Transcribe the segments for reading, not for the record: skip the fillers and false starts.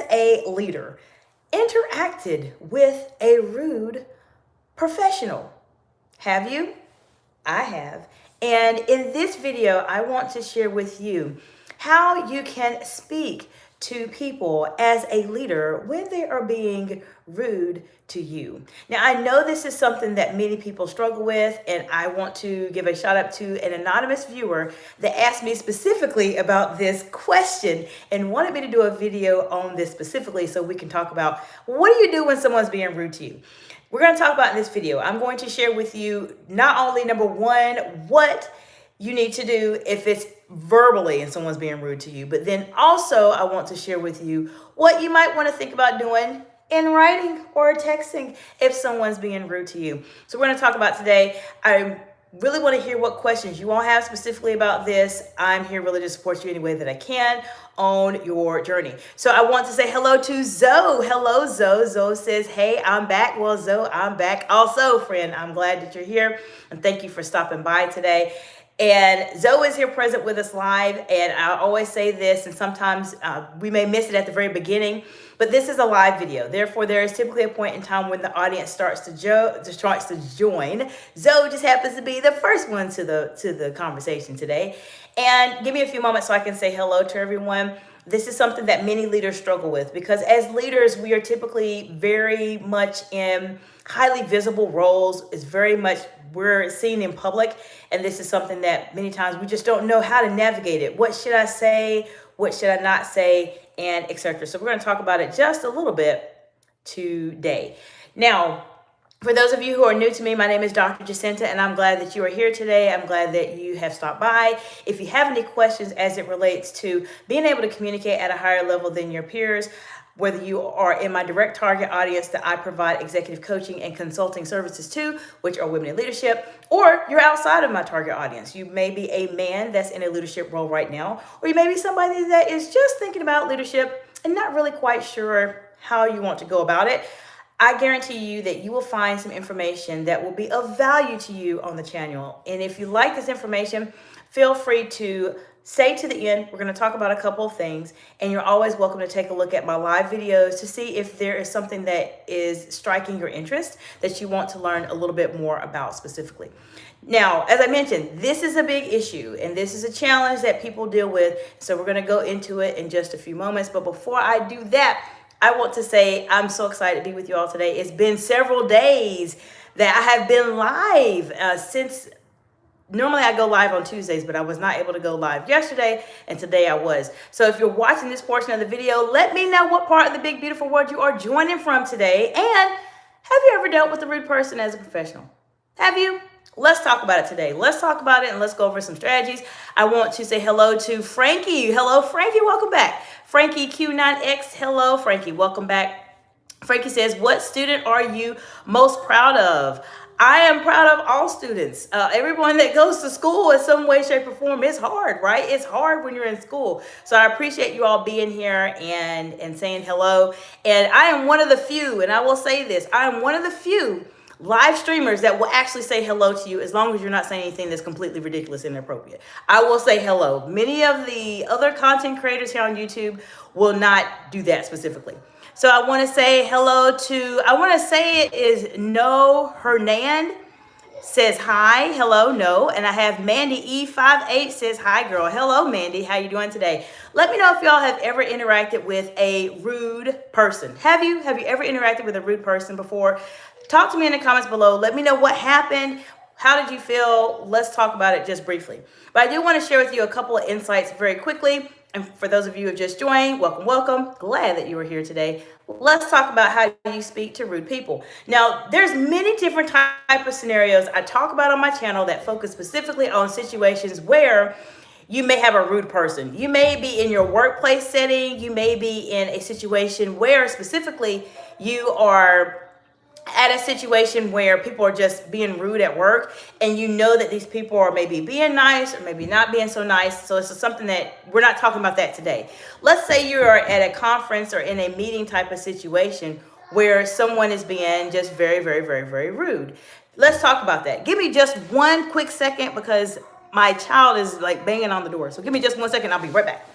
as a leader, interacted with a rude professional? Have you? I have. And in this video, I want to share with you how you can speak to people as a leader when they are being rude to you. Now, I know this is something that many people struggle with, and I want to give a shout out to an anonymous viewer that asked me specifically about this question and wanted me to do a video on this specifically so we can talk about what do you do when someone's being rude to you. We're going to talk about in this video. I'm going to share with you not only number one, what you need to do if it's verbally and someone's being rude to you, but then also I want to share with you what you might want to think about doing in writing or texting if someone's being rude to you. So we're going to talk about today. I really want to hear what questions you all have specifically about this. I'm here really to support you any way that I can on your journey. So I want to say hello to Zoe. Hello, Zoe. Zoe says, hey, I'm back. Well, Zoe, I'm back also, friend. I'm glad that you're here, and thank you for stopping by today. And Zoe is here present with us live, and I always say this, and sometimes we may miss it at the very beginning, but this is a live video. Therefore, there is typically a point in time when the audience starts to join. Zoe just happens to be the first one to the conversation today. And give me a few moments so I can say hello to everyone. This is something that many leaders struggle with because as leaders, we are typically very much in highly visible roles. It's very much we're seen in public, and this is something that many times we just don't know how to navigate it. What should I say? What should I not say? And etc. So we're going to talk about it just a little bit today. Now, for those of you who are new to me, my name is Dr. Jacinta, and I'm glad that you are here today. I'm glad that you have stopped by. If you have any questions as it relates to being able to communicate at a higher level than your peers, whether you are in my direct target audience that I provide executive coaching and consulting services to, which are women in leadership, or you're outside of my target audience. You may be a man that's in a leadership role right now, or you may be somebody that is just thinking about leadership and not really quite sure how you want to go about it. I guarantee you that you will find some information that will be of value to you on the channel. And if you like this information, feel free to stay to the end. We're going to talk about a couple of things, and you're always welcome to take a look at my live videos to see if there is something that is striking your interest that you want to learn a little bit more about specifically. Now, as I mentioned, this is a big issue, and this is a challenge that people deal with. So we're going to go into it in just a few moments. But before I do that, I want to say I'm so excited to be with you all today. It's been several days that I have been live since. Normally I go live on Tuesdays, but I was not able to go live yesterday, and today I was. So if you're watching this portion of the video, let me know what part of the big, beautiful world you are joining from today. And have you ever dealt with a rude person as a professional? Have you? Let's talk about it today. Let's talk about it, and let's go over some strategies. I want to say hello to Frankie. Hello, Frankie. Welcome back. Frankie Q9X. Hello, Frankie. Welcome back. Frankie says, what student are you most proud of? I am proud of all students. Everyone that goes to school in some way, shape, or form. It's hard, right? It's hard when you're in school. So I appreciate you all being here and saying hello. And I am one of the few, and I will say this, I am one of the few live streamers that will actually say hello to you as long as you're not saying anything that's completely ridiculous and inappropriate. I will say hello. Many of the other content creators here on YouTube will not do that specifically. So I want to say hello to, I want to say it is No Hernand says hi. Hello, No. And I have Mandy E58 says hi, girl. Hello, Mandy. How you doing today? Let me know if y'all have ever interacted with a rude person. Have you? Have you ever interacted with a rude person before? Talk to me in the comments below. Let me know what happened. How did you feel? Let's talk about it just briefly. But I do want to share with you a couple of insights very quickly. And for those of you who have just joined, welcome, welcome. Glad that you are here today. Let's talk about how you speak to rude people. Now, there's many different type of scenarios I talk about on my channel that focus specifically on situations where you may have a rude person. You may be in your workplace setting. You may be in a situation where specifically you are at a situation where people are just being rude at work, and you know that these people are maybe being nice or maybe not being so nice. So it's something that we're not talking about that today. Let's say you are at a conference or in a meeting type of situation where someone is being just very, very, very, very rude. Let's talk about that. Give me just one quick second because my child is like banging on the door. So give me just 1 second. I'll be right back.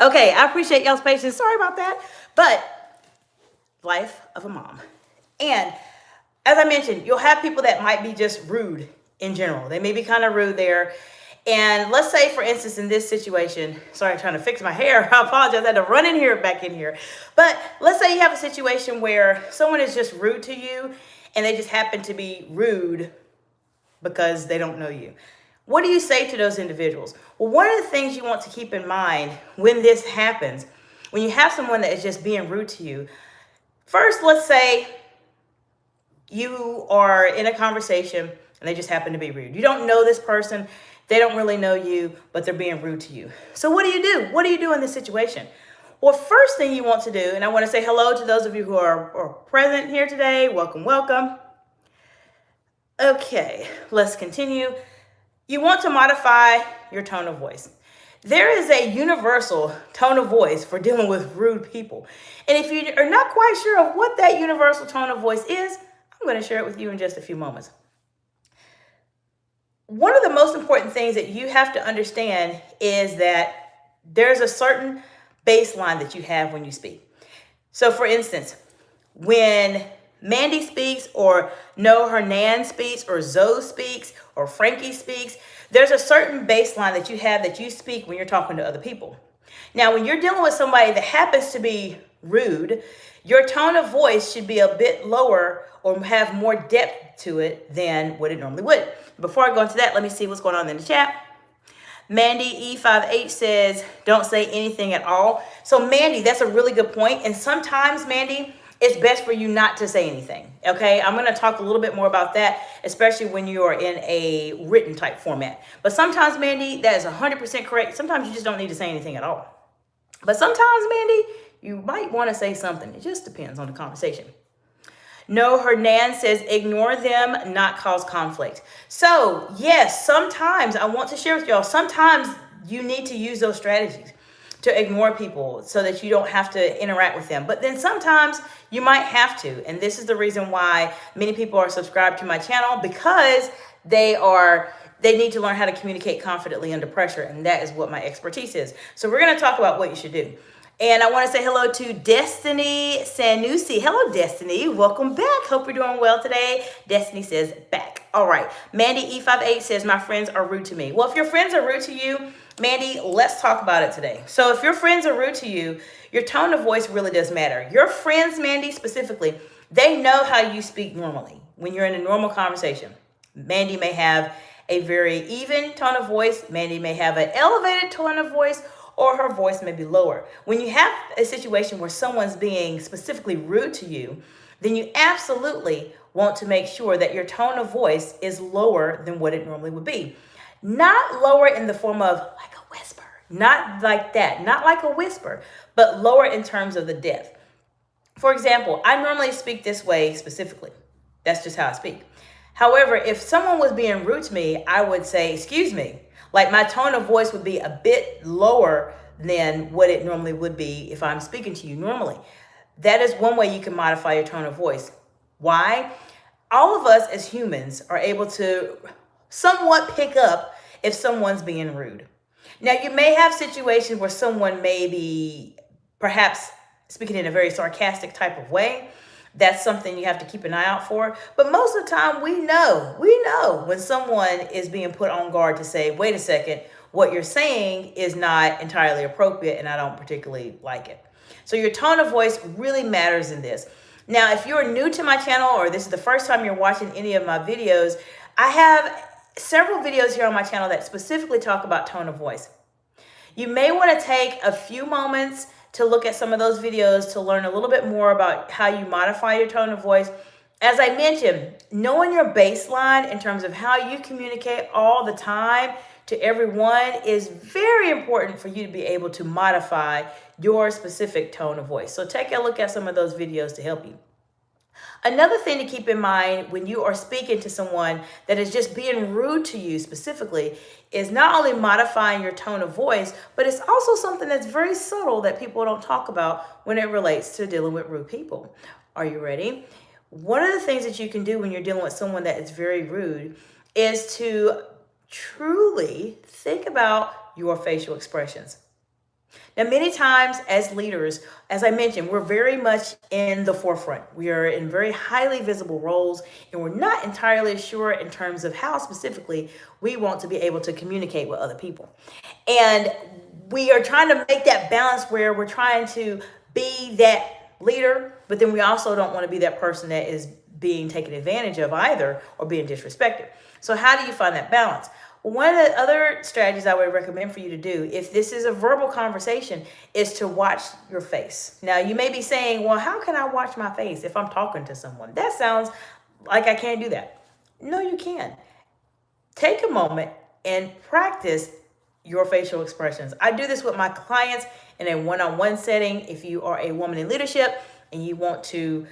Okay, I appreciate y'all's patience. Sorry about that. But life of a mom. And as I mentioned, you'll have people that might be just rude in general. They may be kind of rude there. And let's say, for instance, in this situation, sorry, I'm trying to fix my hair. I apologize. I had to run in here, back in here. But let's say you have a situation where someone is just rude to you and they just happen to be rude because they don't know you. What do you say to those individuals? Well, one of the things you want to keep in mind when this happens, when you have someone that is just being rude to you, first, let's say you are in a conversation and they just happen to be rude. You don't know this person. They don't really know you, but they're being rude to you. So what do you do? What do you do in this situation? Well, first thing you want to do, and I want to say hello to those of you who are present here today. Welcome, welcome. Okay, let's continue. You want to modify your tone of voice. There is a universal tone of voice for dealing with rude people. And if you are not quite sure of what that universal tone of voice is, I'm going to share it with you in just a few moments. One of the most important things that you have to understand is that there's a certain baseline that you have when you speak. So for instance, when Mandy speaks, or No Hernan speaks, or Zoe speaks, or Frankie speaks, there's a certain baseline that you have that you speak when you're talking to other people. Now, when you're dealing with somebody that happens to be rude, your tone of voice should be a bit lower or have more depth to it than what it normally would. Before I go into that, let me see what's going on in the chat. Mandy E58 says, don't say anything at all. So Mandy, that's a really good point. And sometimes, Mandy, it's best for you not to say anything. Okay, I'm going to talk a little bit more about that, especially when you are in a written type format. But sometimes, Mandy, that is 100% correct. Sometimes you just don't need to say anything at all. But sometimes, Mandy, you might want to say something. It just depends on the conversation. No, Hernan says, ignore them, not cause conflict. So, yes, sometimes I want to share with y'all, sometimes you need to use those strategies to ignore people so that you don't have to interact with them. But then sometimes you might have to. And this is the reason why many people are subscribed to my channel, because they need to learn how to communicate confidently under pressure. And that is what my expertise is. So we're going to talk about what you should do. And I want to say hello to Destiny Sanusi. Hello, Destiny. Welcome back. Hope you're doing well today. Destiny says back. All right. Mandy E58 says, my friends are rude to me. Well, if your friends are rude to you, Mandy, let's talk about it today. So if your friends are rude to you, your tone of voice really does matter. Your friends, Mandy, specifically, they know how you speak normally when you're in a normal conversation. Mandy may have a very even tone of voice. Mandy may have an elevated tone of voice, or her voice may be lower. When you have a situation where someone's being specifically rude to you, then you absolutely want to make sure that your tone of voice is lower than what it normally would be. Not lower in the form of like a whisper, not like that, not like a whisper, but lower in terms of the depth. For example, I normally speak this way specifically. That's just how I speak. However, if someone was being rude to me, I would say, excuse me. Like my tone of voice would be a bit lower than what it normally would be if I'm speaking to you normally. That is one way you can modify your tone of voice. Why? All of us as humans are able to somewhat pick up if someone's being rude. Now, you may have situations where someone may be perhaps speaking in a very sarcastic type of way. That's something you have to keep an eye out for. But most of the time, we know when someone is being put on guard to say, wait a second, what you're saying is not entirely appropriate and I don't particularly like it. So your tone of voice really matters in this. Now, if you're new to my channel or this is the first time you're watching any of my videos, I have several videos here on my channel that specifically talk about tone of voice. You may want to take a few moments to look at some of those videos to learn a little bit more about how you modify your tone of voice. As I mentioned, knowing your baseline in terms of how you communicate all the time to everyone is very important for you to be able to modify your specific tone of voice. So take a look at some of those videos to help you. Another thing to keep in mind when you are speaking to someone that is just being rude to you specifically is not only modifying your tone of voice, but it's also something that's very subtle that people don't talk about when it relates to dealing with rude people. Are you ready? One of the things that you can do when you're dealing with someone that is very rude is to truly think about your facial expressions. Now, many times as leaders, as I mentioned, we're very much in the forefront. We are in very highly visible roles, and we're not entirely sure in terms of how specifically we want to be able to communicate with other people. And we are trying to make that balance where we're trying to be that leader, but then we also don't want to be that person that is being taken advantage of either or being disrespected. So how do you find that balance? One of the other strategies I would recommend for you to do, if this is a verbal conversation, is to watch your face. Now, you may be saying, well, how can I watch my face if I'm talking to someone? That sounds like I can't do that. No, you can. Take a moment and practice your facial expressions. I do this with my clients in a one-on-one setting. If you are a woman in leadership and you want to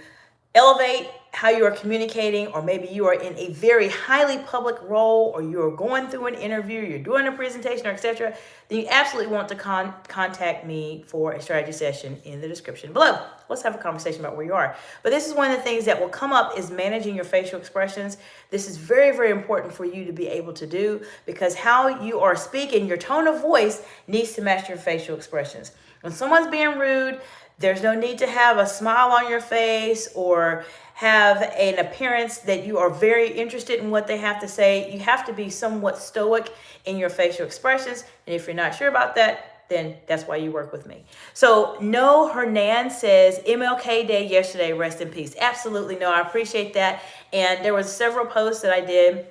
elevate how you are communicating, or maybe you are in a very highly public role, or you're going through an interview, you're doing a presentation, or etc., then you absolutely want to contact me for a strategy session in the description below. Let's have a conversation about where you are. But this is one of the things that will come up is managing your facial expressions. This is very, very important for you to be able to do, because how you are speaking, your tone of voice needs to match your facial expressions. When someone's being rude, there's no need to have a smile on your face or have an appearance that you are very interested in what they have to say. You have to be somewhat stoic in your facial expressions. And if you're not sure about that, then that's why you work with me. So No Hernan says, MLK Day yesterday, rest in peace. Absolutely, no, I appreciate that. And there was several posts that I did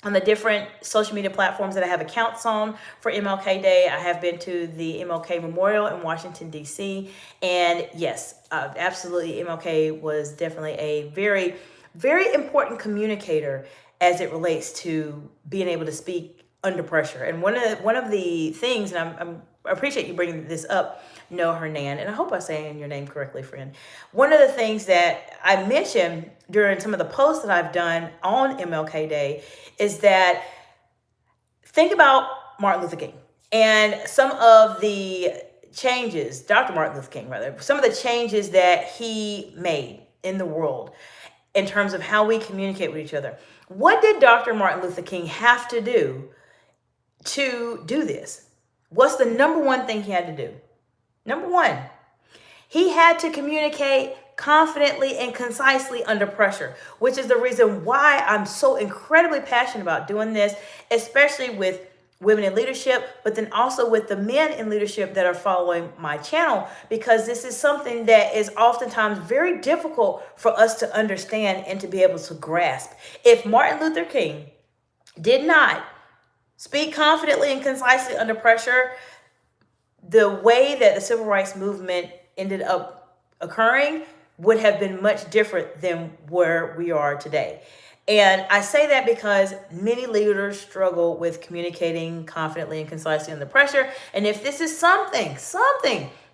on the different social media platforms that I have accounts on for MLK Day. I have been to the MLK Memorial in Washington, D.C. And yes, absolutely, MLK was definitely a very, very important communicator as it relates to being able to speak under pressure. And one of the things, and I appreciate you bringing this up, No Hernan, and I hope I'm saying your name correctly, friend. One of the things that I mentioned during some of the posts that I've done on MLK Day is that think about Martin Luther King and some of the changes, Dr. Martin Luther King, rather, some of the changes that he made in the world in terms of how we communicate with each other. What did Dr. Martin Luther King have to do this? What's the number one thing he had to do? Number one, he had to communicate confidently and concisely under pressure, which is the reason why I'm so incredibly passionate about doing this, especially with women in leadership, but then also with the men in leadership that are following my channel, because this is something that is oftentimes very difficult for us to understand and to be able to grasp. If Martin Luther King did not speak confidently and concisely under pressure, the way that the civil rights movement ended up occurring would have been much different than where we are today. And I say that because many leaders struggle with communicating confidently and concisely under pressure. And if this is something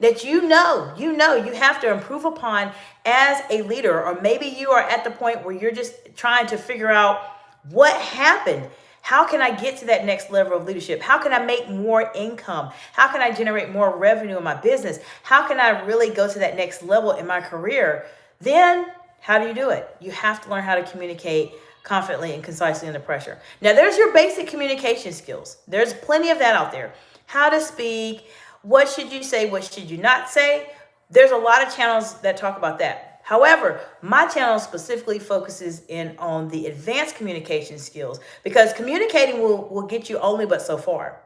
that you know you have to improve upon as a leader, or maybe you are at the point where you're just trying to figure out what happened. How can I get to that next level of leadership? How can I make more income? How can I generate more revenue in my business? How can I really go to that next level in my career? Then how do you do it? You have to learn how to communicate confidently and concisely under pressure. Now, there's your basic communication skills. There's plenty of that out there. How to speak, what should you say, what should you not say? There's a lot of channels that talk about that. However, my channel specifically focuses in on the advanced communication skills, because communicating will get you only but so far.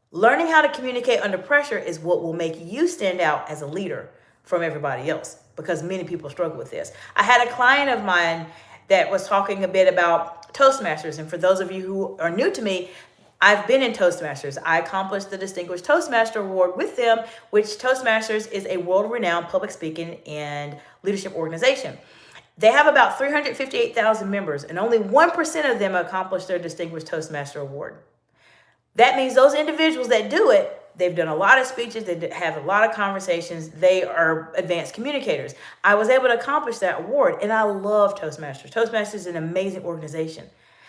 Learning how to communicate under pressure is what will make you stand out as a leader from everybody else, because many people struggle with this. I had a client of mine that was talking a bit about Toastmasters. And for those of you who are new to me, I've been in Toastmasters. I accomplished the Distinguished Toastmaster Award with them, which Toastmasters is a world-renowned public speaking and leadership organization. They have about 358,000 members, and only 1% of them accomplish their Distinguished Toastmaster Award. That means those individuals that do it They've done a lot of speeches. They have a lot of conversations. They are advanced communicators. I was able to accomplish that award, and I love Toastmasters. Toastmasters is an amazing organization.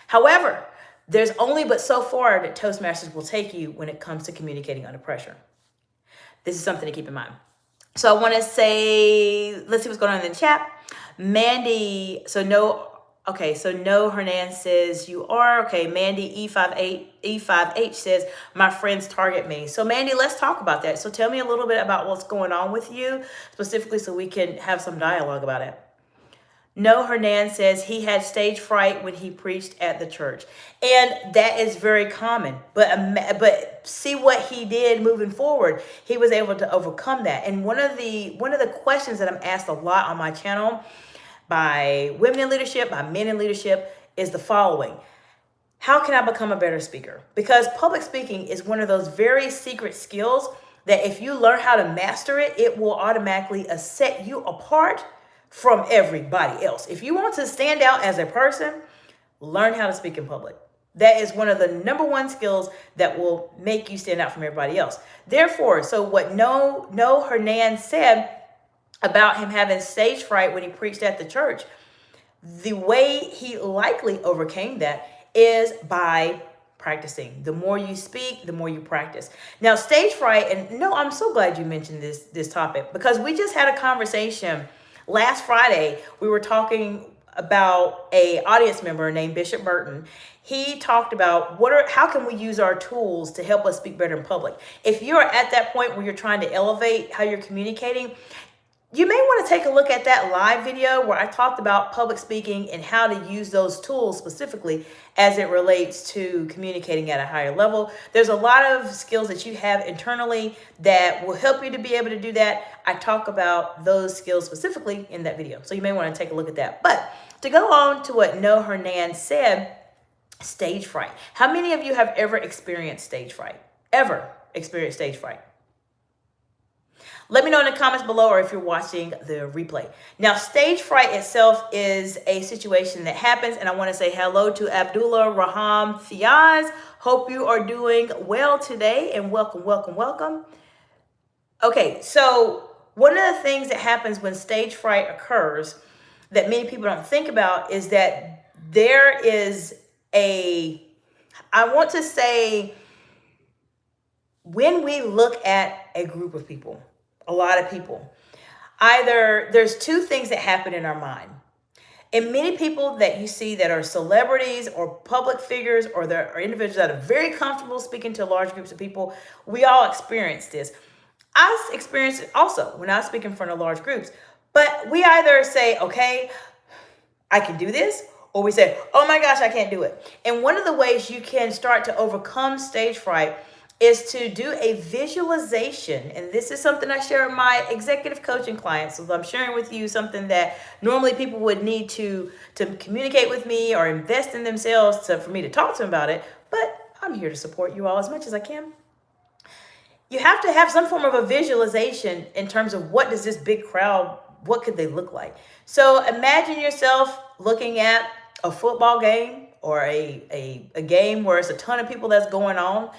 However, there's only but so far that Toastmasters will take you when it comes to communicating under pressure. This is something to keep in mind. So I want to say, let's see what's going on in the chat. Mandy, no Hernan says you are. Okay, Mandy E5H says, my friends target me. So Mandy, let's talk about that. So tell me a little bit about what's going on with you specifically so we can have some dialogue about it. No Hernan says he had stage fright when he preached at the church. And that is very common. But see what he did moving forward. He was able to overcome that. And one of the questions that I'm asked a lot on my channel by women in leadership, by men in leadership, is the following. How can I become a better speaker? Because public speaking is one of those very secret skills that if you learn how to master it, it will automatically set you apart from everybody else. If you want to stand out as a person, learn how to speak in public. That is one of the number one skills that will make you stand out from everybody else. Therefore, so what No Hernan said about him having stage fright when he preached at the church, the way he likely overcame that is by practicing. The more you speak, the more you practice. Now, stage fright, and no, I'm so glad you mentioned this topic, because we just had a conversation last Friday. We were talking about a audience member named Bishop Burton. He talked about how can we use our tools to help us speak better in public. If you're at that point where you're trying to elevate how you're communicating, you may want to take a look at that live video where I talked about public speaking and how to use those tools specifically as it relates to communicating at a higher level. There's a lot of skills that you have internally that will help you to be able to do that. I talk about those skills specifically in that video. So you may want to take a look at that. But to go on to what No Hernan said, stage fright. How many of you have ever experienced stage fright? Ever experienced stage fright? Let me know in the comments below, or if you're watching the replay. Now, stage fright itself is a situation that happens, and I want to say hello to Abdullah Raham Fiaz. Hope you are doing well today, and welcome, welcome, welcome. Okay, so one of the things that happens when stage fright occurs that many people don't think about is that there is when we look at a group of people, a lot of people, either there's two things that happen in our mind. And many people that you see that are celebrities or public figures, or there are individuals that are very comfortable speaking to large groups of people, we all experience this. I experienced it also when I was speaking in front of large groups. But we either say, okay, I can do this, or we say, oh my gosh, I can't do it. And one of the ways you can start to overcome stage fright is to do a visualization. And this is something I share with my executive coaching clients. So I'm sharing with you something that normally people would need to communicate with me or invest in themselves for me to talk to them about it. But I'm here to support you all as much as I can. You have to have some form of a visualization in terms of what does this big crowd, what could they look like? So imagine yourself looking at a football game or a game where it's a ton of people that's going on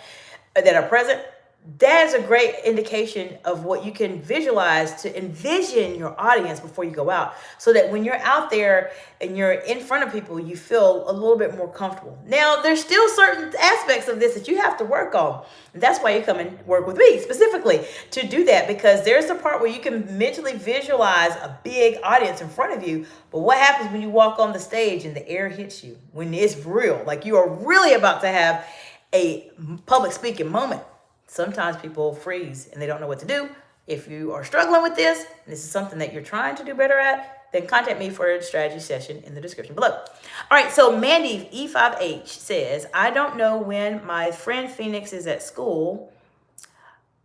that are present. That is a great indication of what you can visualize to envision your audience before you go out, so that when you're out there and you're in front of people, you feel a little bit more comfortable. Now, there's still certain aspects of this that you have to work on. And that's why you come and work with me specifically to do that, because there's the part where you can mentally visualize a big audience in front of you. But what happens when you walk on the stage and the air hits you, when it's real, like you are really about to have a public speaking moment? Sometimes people freeze and they don't know what to do. If you are struggling with this, and this is something that you're trying to do better at, then contact me for a strategy session in the description below. All right, so Mandy E5H says, I don't know when my friend Phoenix is at school.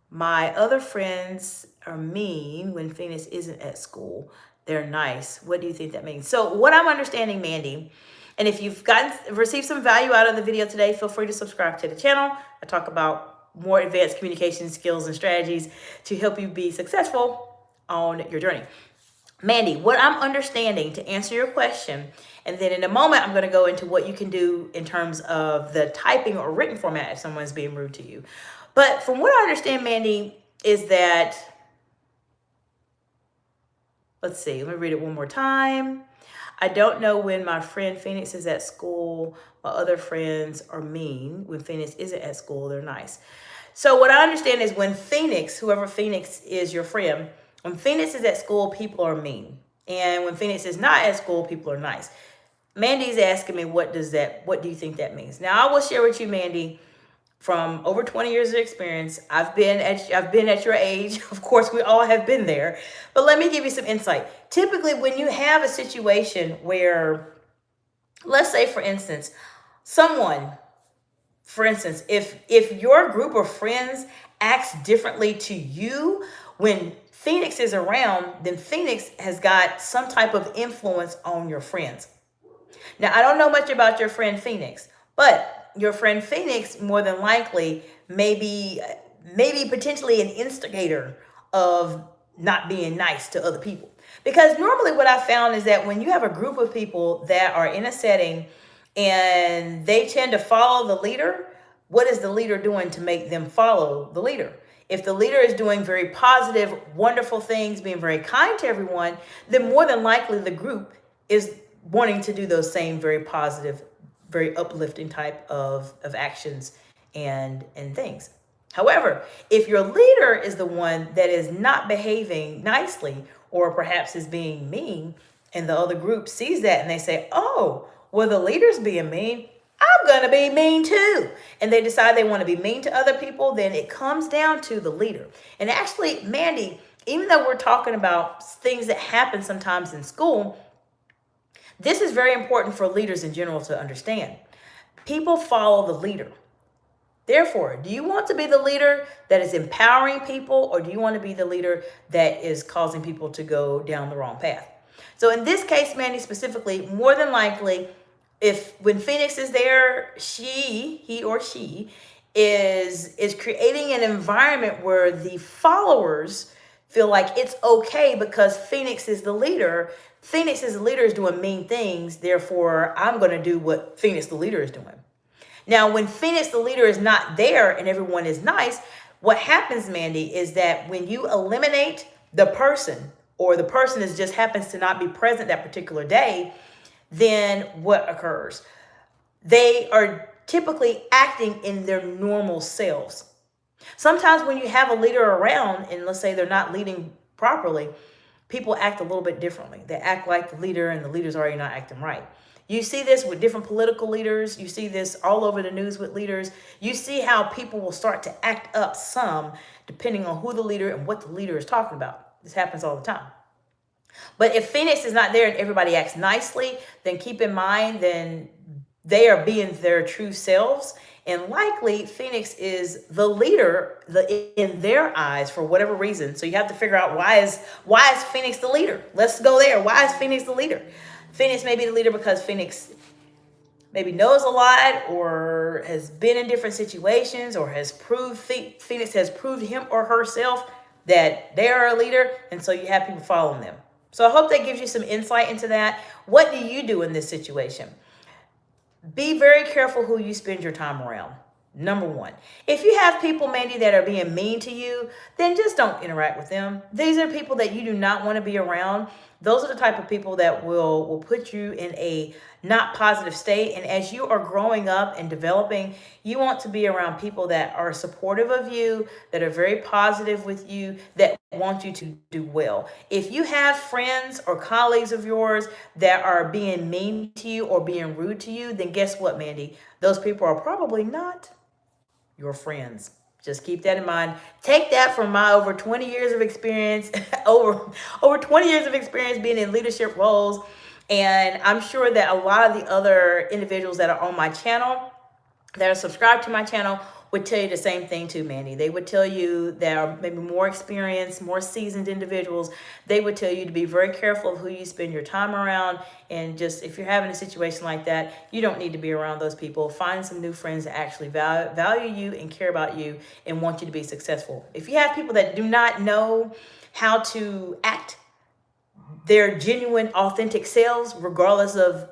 My other friends are mean when Phoenix isn't at school. They're nice. What do you think that means? So what I'm understanding, Mandy, and if you've received some value out of the video today, feel free to subscribe to the channel. I talk about more advanced communication skills and strategies to help you be successful on your journey. Mandy, what I'm understanding, to answer your question, and then in a moment, I'm going to go into what you can do in terms of the typing or written format if someone's being rude to you. But from what I understand, Mandy, is that, let's see, let me read it one more time. I don't know when my friend Phoenix is at school, my other friends are mean. When Phoenix isn't at school, they're nice. So what I understand is when Phoenix, whoever Phoenix is your friend, when Phoenix is at school, people are mean. And when Phoenix is not at school, people are nice. Mandy's asking me, what do you think that means? Now I will share with you, Mandy, from over 20 years of experience. I've been at your age. Of course, we all have been there. But let me give you some insight. Typically, when you have a situation where, let's say, for instance, if your group of friends acts differently to you when Phoenix is around, then Phoenix has got some type of influence on your friends. Now, I don't know much about your friend Phoenix, but your friend Phoenix more than likely maybe potentially an instigator of not being nice to other people. Because normally what I found is that when you have a group of people that are in a setting and they tend to follow the leader, what is the leader doing to make them follow the leader? If the leader is doing very positive, wonderful things, being very kind to everyone, then more than likely the group is wanting to do those same very positive, very uplifting type of actions and things. However, if your leader is the one that is not behaving nicely or perhaps is being mean, and the other group sees that and they say, oh, well, the leader's being mean, I'm going to be mean too. And they decide they want to be mean to other people, then it comes down to the leader. And actually, Mandy, even though we're talking about things that happen sometimes in school, this is very important for leaders in general to understand. People follow the leader. Therefore, do you want to be the leader that is empowering people, or do you want to be the leader that is causing people to go down the wrong path? So in this case, Mandy, specifically, more than likely, when Phoenix is there, he or she is creating an environment where the followers feel like it's okay because Phoenix is the leader. Phoenix is the leader is doing mean things. Therefore, I'm going to do what Phoenix the leader is doing. Now, when Phoenix the leader is not there and everyone is nice, what happens, Mandy, is that when you eliminate the person, or the person just happens to not be present that particular day, then what occurs? They are typically acting in their normal selves. Sometimes when you have a leader around and let's say they're not leading properly, people act a little bit differently. They act like the leader and the leader's already not acting right. You see this with different political leaders. You see this all over the news with leaders. You see how people will start to act up some depending on who the leader and what the leader is talking about. This happens all the time. But if Phoenix is not there and everybody acts nicely, then keep in mind, then they are being their true selves. And likely Phoenix is the leader in their eyes for whatever reason. So you have to figure out why is Phoenix the leader? Let's go there. Why is Phoenix the leader? Phoenix may be the leader because Phoenix maybe knows a lot or has been in different situations or Phoenix has proved him or herself that they are a leader. And so you have people following them. So I hope that gives you some insight into that. What do you do in this situation? Be very careful who you spend your time around. Number one, if you have people, Mandy, that are being mean to you, then just don't interact with them. These are people that you do not want to be around. Those are the type of people that will put you in a not positive state. And as you are growing up and developing, you want to be around people that are supportive of you, that are very positive with you, that want you to do well. If you have friends or colleagues of yours that are being mean to you or being rude to you, then guess what, Mandy? Those people are probably not your friends. Just keep that in mind. Take that from my over 20 years of experience, over 20 years of experience being in leadership roles. And I'm sure that a lot of the other individuals that are on my channel, that are subscribed to my channel, would tell you the same thing too, Mandy. They would tell you that are maybe more experienced, more seasoned individuals. They would tell you to be very careful of who you spend your time around. And just if you're having a situation like that, you don't need to be around those people. Find some new friends that actually value you and care about you and want you to be successful. If you have people that do not know how to act their genuine, authentic selves, regardless of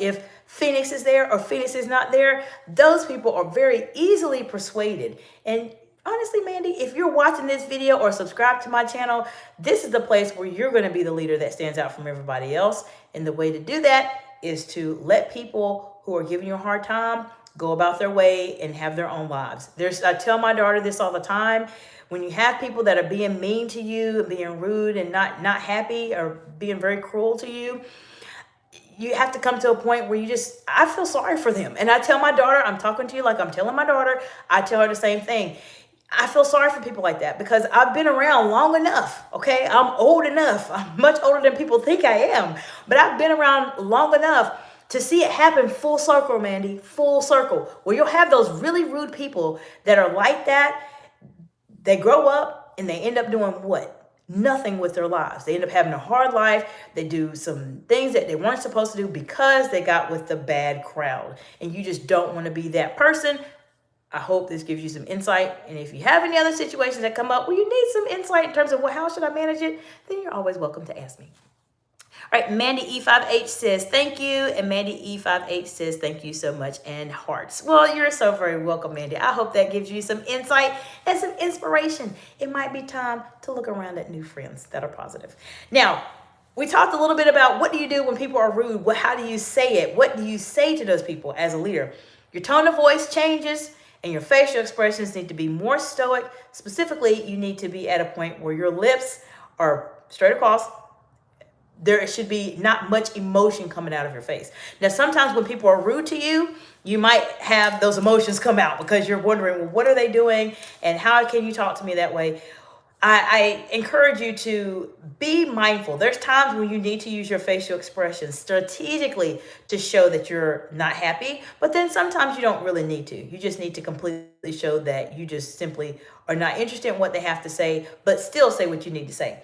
if Phoenix is there or Phoenix is not there, those people are very easily persuaded. And honestly, Mandy, if you're watching this video or subscribe to my channel, this is the place where you're going to be the leader that stands out from everybody else. And the way to do that is to let people who are giving you a hard time go about their way and have their own lives. I tell my daughter this all the time. When you have people that are being mean to you, being rude and not happy or being very cruel to you, you have to come to a point where I feel sorry for them. And I tell my daughter, I'm talking to you like I'm telling my daughter, I tell her the same thing. I feel sorry for people like that because I've been around long enough, okay? I'm old enough. I'm much older than people think I am. But I've been around long enough to see it happen full circle, Mandy, full circle. Where you'll have those really rude people that are like that. They grow up and they end up doing what? Nothing with their lives. They end up having a hard life. They do some things that they weren't supposed to do because they got with the bad crowd. And you just don't want to be that person. I hope this gives you some insight. And if you have any other situations that come up where you need some insight in terms of, well, how should I manage it? Then you're always welcome to ask me. All right, Mandy E5H says, thank you. And Mandy E5H says, thank you so much. And hearts. Well, you're so very welcome, Mandy. I hope that gives you some insight and some inspiration. It might be time to look around at new friends that are positive. Now, we talked a little bit about what do you do when people are rude? How do you say it? What do you say to those people as a leader? Your tone of voice changes and your facial expressions need to be more stoic. Specifically, you need to be at a point where your lips are straight across. There should be not much emotion coming out of your face. Now, sometimes when people are rude to you, you might have those emotions come out because you're wondering, well, what are they doing? And how can you talk to me that way? I encourage you to be mindful. There's times when you need to use your facial expressions strategically to show that you're not happy, but then sometimes you don't really need to. You just need to completely show that you just simply are not interested in what they have to say, but still say what you need to say.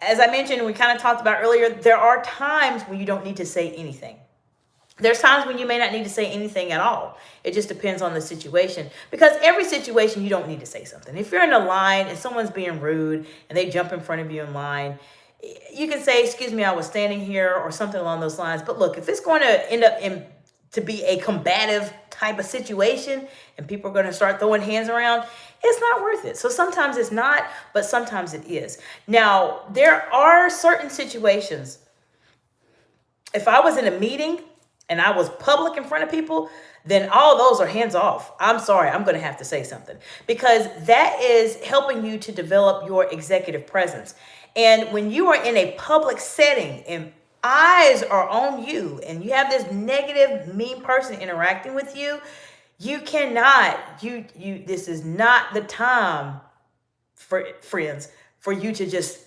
As I mentioned, we kind of talked about earlier, there are times when you don't need to say anything. There's times when you may not need to say anything at all. It just depends on the situation. Because every situation, you don't need to say something. If you're in a line and someone's being rude and they jump in front of you in line, you can say, excuse me, I was standing here or something along those lines. But look, if it's going to end up to be a combative type of situation and people are going to start throwing hands around, it's not worth it. So sometimes it's not, but sometimes it is. Now, there are certain situations. If I was in a meeting and I was public in front of people, then all those are hands off. I'm sorry, I'm going to have to say something because that is helping you to develop your executive presence. And when you are in a public setting and eyes are on you and you have this negative, mean person interacting with you, you cannot, this is not the time, for friends, for you to just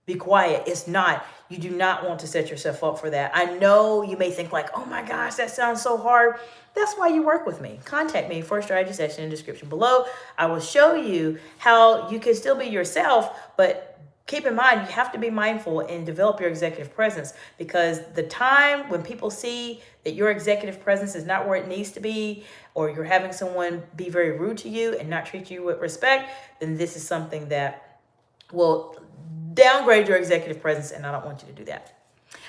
be quiet. It's not. You do not want to set yourself up for that. I know you may think like, oh my gosh, that sounds so hard. That's why you work with me. Contact me for a strategy session in the description below. I will show you how you can still be yourself, but keep in mind, you have to be mindful and develop your executive presence because the time when people see that your executive presence is not where it needs to be, or you're having someone be very rude to you and not treat you with respect, then this is something that will downgrade your executive presence, and I don't want you to do that.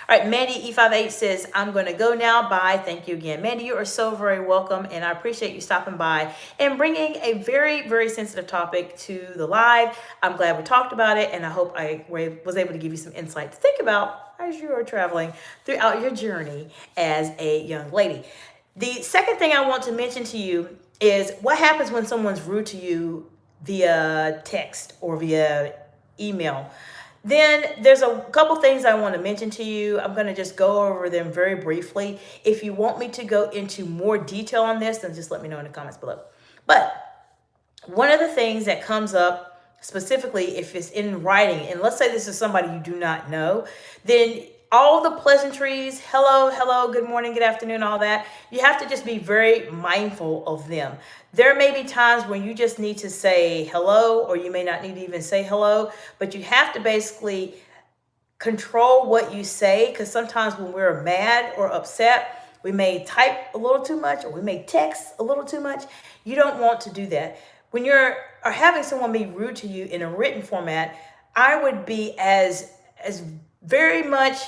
All right, Mandy E58 says, I'm going to go now. Bye. Thank you again. Mandy, you are so very welcome, and I appreciate you stopping by and bringing a very, very sensitive topic to the live. I'm glad we talked about it, and I hope I was able to give you some insight to think about as you are traveling throughout your journey as a young lady. The second thing I want to mention to you is what happens when someone's rude to you via text or via email. Then there's a couple things I want to mention to you. I'm going to just go over them very briefly. If you want me to go into more detail on this, then just let me know in the comments below. But one of the things that comes up specifically if it's in writing, and let's say this is somebody you do not know, then all the pleasantries, hello, good morning, good afternoon, all that, you have to just be very mindful of them. There may be times when you just need to say hello, or you may not need to even say hello, but you have to basically control what you say, because sometimes when we're mad or upset, we may type a little too much or we may text a little too much. You don't want to do that. When you're having someone be rude to you in a written format, I would be as very much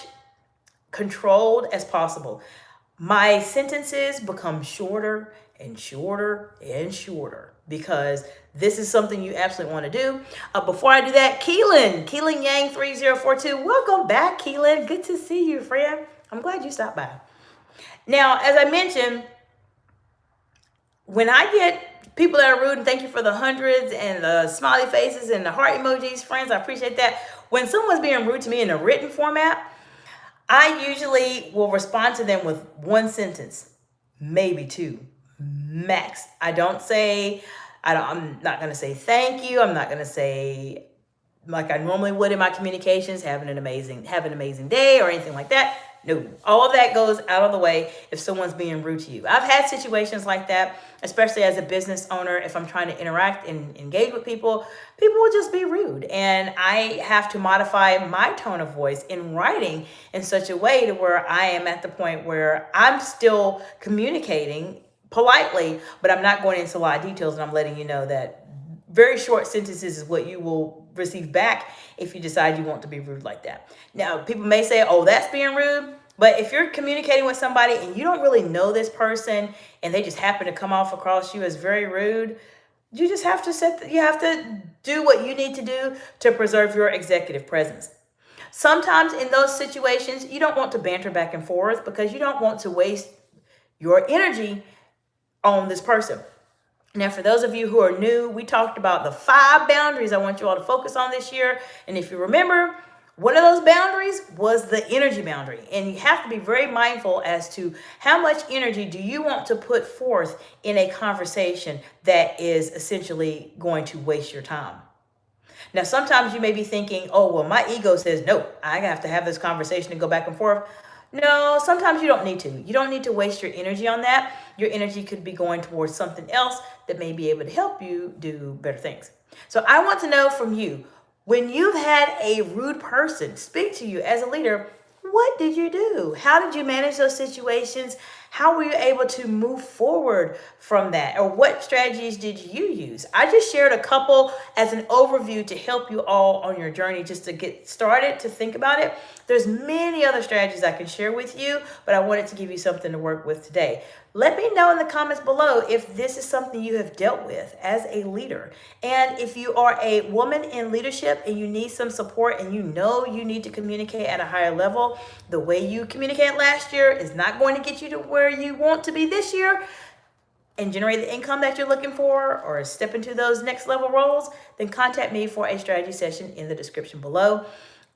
controlled as possible. my sentences become shorter and shorter and shorter because this is something you absolutely want to do. Before I do that, Keelan Yang 3042, welcome back, Keelan. Good to see you, friend. I'm glad you stopped by. Now, as I mentioned, when I get people that are rude, and thank you for the hundreds and the smiley faces and the heart emojis, friends, I appreciate that. When someone's being rude to me in a written format, I usually will respond to them with one sentence, maybe two, max. I'm not going to say thank you. I'm not going to say like I normally would in my communications, have an amazing day or anything like that. No, all of that goes out of the way if someone's being rude to you. I've had situations like that, especially as a business owner. If I'm trying to interact and engage with people will just be rude. And I have to modify my tone of voice in writing in such a way to where I am at the point where I'm still communicating politely, but I'm not going into a lot of details, and I'm letting you know that very short sentences is what you will receive back if you decide you want to be rude like that. Now, people may say, oh, that's being rude. But if you're communicating with somebody and you don't really know this person and they just happen to come off across you as very rude, you just have to do what you need to do to preserve your executive presence. Sometimes in those situations, you don't want to banter back and forth because you don't want to waste your energy on this person. Now, for those of you who are new, we talked about the 5 boundaries I want you all to focus on this year. And if you remember, one of those boundaries was the energy boundary. And you have to be very mindful as to how much energy do you want to put forth in a conversation that is essentially going to waste your time. Now, sometimes you may be thinking, oh, well, my ego says, no, I have to have this conversation and go back and forth. No, sometimes you don't need to. You don't need to waste your energy on that. Your energy could be going towards something else that may be able to help you do better things. So I want to know from you, when you've had a rude person speak to you as a leader, what did you do? How did you manage those situations? How were you able to move forward from that? Or what strategies did you use? I just shared a couple as an overview to help you all on your journey just to get started, to think about it. There's many other strategies I can share with you, but I wanted to give you something to work with today. Let me know in the comments below if this is something you have dealt with as a leader. And if you are a woman in leadership and you need some support and you know you need to communicate at a higher level, the way you communicated last year is not going to get you to where you want to be this year and generate the income that you're looking for or step into those next level roles, then contact me for a strategy session in the description below.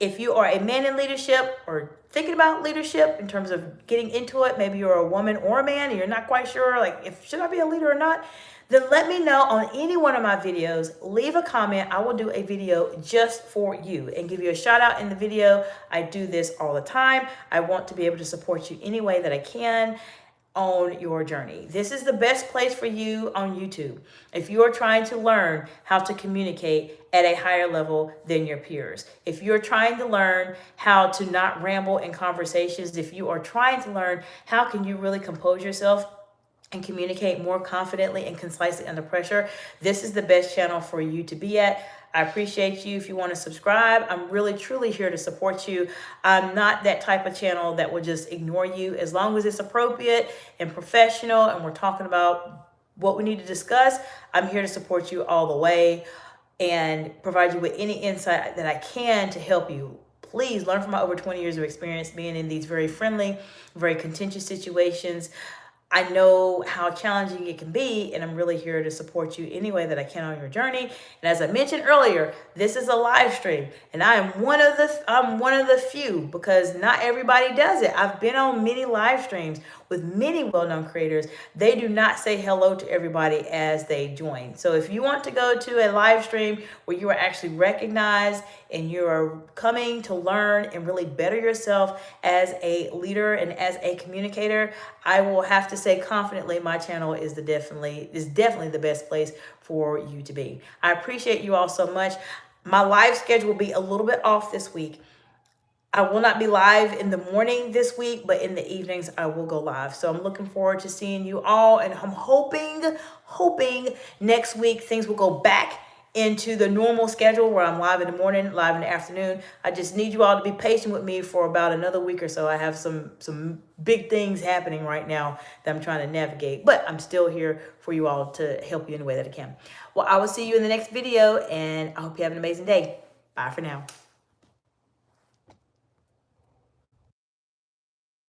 If you are a man in leadership or thinking about leadership in terms of getting into it, maybe you're a woman or a man and you're not quite sure, like, if should I be a leader or not, then let me know on any one of my videos. Leave a comment. I will do a video just for you and give you a shout out in the video. I do this all the time. I want to be able to support you any way that I can on your journey. This is the best place for you on YouTube. If you are trying to learn how to communicate at a higher level than your peers, if you're trying to learn how to not ramble in conversations, if you are trying to learn how can you really compose yourself and communicate more confidently and concisely under pressure, this is the best channel for you to be at. I appreciate you. If you want to subscribe, I'm really, truly here to support you. I'm not that type of channel that will just ignore you. As long as it's appropriate and professional and we're talking about what we need to discuss, I'm here to support you all the way and provide you with any insight that I can to help you. Please learn from my over 20 years of experience being in these very friendly, very contentious situations. I know how challenging it can be, and I'm really here to support you any way that I can on your journey. And as I mentioned earlier, this is a live stream, and I'm one of the few, because not everybody does it. I've been on many live streams with many well-known creators. They do not say hello to everybody as they join. So if you want to go to a live stream where you are actually recognized and you are coming to learn and really better yourself as a leader and as a communicator, I will have to say confidently my channel is definitely the best place for you to be. I appreciate you all so much. My live schedule will be a little bit off this week. I will not be live in the morning this week, but in the evenings I will go live. So I'm looking forward to seeing you all, and I'm hoping next week things will go back into the normal schedule where I'm live in the morning, live in the afternoon. I just need you all to be patient with me for about another week or so. I have some big things happening right now that I'm trying to navigate, but I'm still here for you all to help you in the way that I can. Well, I will see you in the next video, and I hope you have an amazing day. Bye for now.